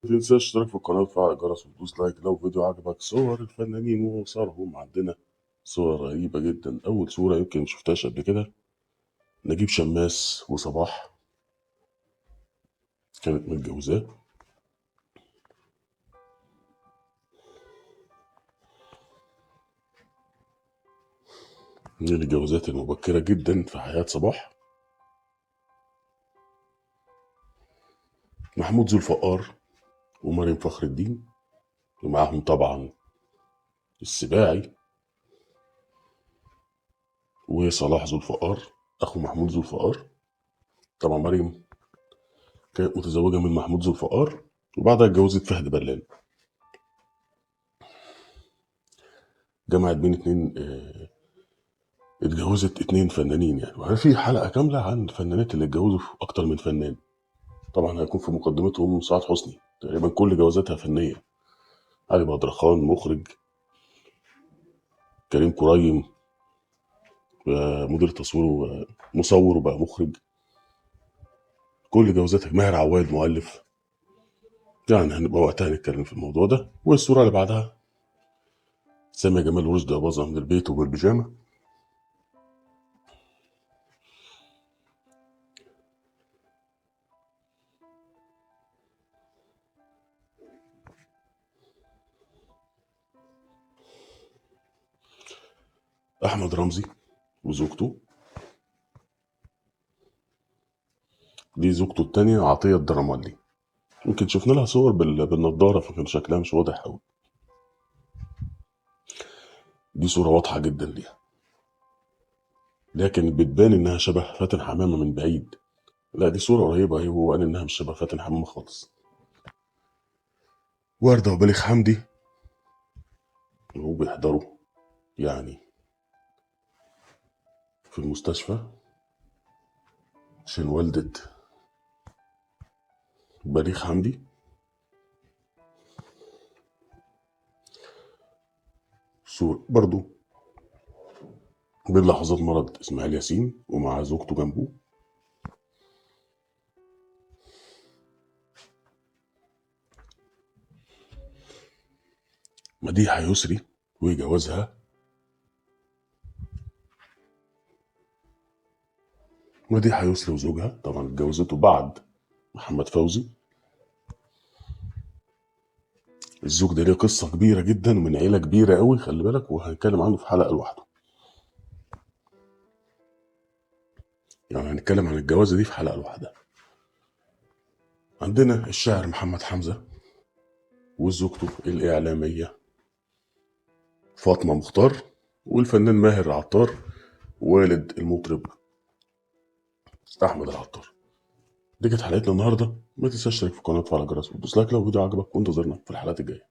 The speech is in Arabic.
متنساش اشتراك في القناة وتفعل الجرس وتدوس لايك لو فيديو عجبك. صور الفنانين وصورهم عندنا صور غريبة جدا. أول صورة يمكن مشفتهاش قبل كده نجيب شماس وصباح كانت متجوزاه. من الجوازات المبكرة جدا في حياة صباح. محمود ذو الفقار ومريم فخر الدين، ومعاهم طبعا السباعي وصلاح ذو الفقار أخو محمود ذو الفقار. طبعا مريم كانت متزوجة من محمود ذو الفقار وبعدها اتجوزت فهد بلان. جمعت بين اتنين اتجوزت اتنين فنانين يعني، وهي في حلقة كاملة عن الفنانات اللي اتجوزوا في أكتر من فنان. طبعا هيكون في مقدمتهم سعاد حسني، تقريبا كل جوازاتها فنية. علي بدرخان مخرج، كريم كريم مدير تصوير ومصور وبقى مخرج. كل جوازاتها. ماهر عواد مؤلف. يعني هنبقى وقتها نتكلم في الموضوع ده. والصورة اللي بعدها سامية جمال ورشدي أباظة من البيت وبالبيجامة. أحمد رمزي وزوجته، دي زوجته التانية عطية الدرمالي. يمكن شفنا لها صور بالنضارة فكان شكلها مش واضح أوي. دي صورة واضحة جدا ليها، لكن بتبان إنها شبه فاتن حمامة من بعيد. لا دي صورة قريبة أهي، وهو قال إنها مش شبه فاتن حمامة خالص. وردة وبليغ حمدي وهو بيحضروا يعني في المستشفى عشان والدة بليغ حمدي. صورة برضو بين لحظات مرض إسماعيل ياسين ومع زوجته جنبه. مديحة يسري وجوازها. مديحة يسري وزوجها طبعا اتجوزته بعد محمد فوزي. الزوج ده ليه قصة كبيرة جدا ومن عيلة كبيرة قوي، خلي بالك، وهنتكلم عنه في حلقة لوحده. يعني هنتكلم عن الجوازة دي في حلقة لوحدها. عندنا الشاعر محمد حمزة وزوجته الإعلامية فاطمة مختار، والفنان ماهر العطار والد المطرب أحمد العطار. دي كانت حلقتنا النهاردة. ما تنساش تشترك في القناة وتفعل الجرس وتدوس لايك لو الفيديو عجبك، وانتظرنا في الحلقات الجاية.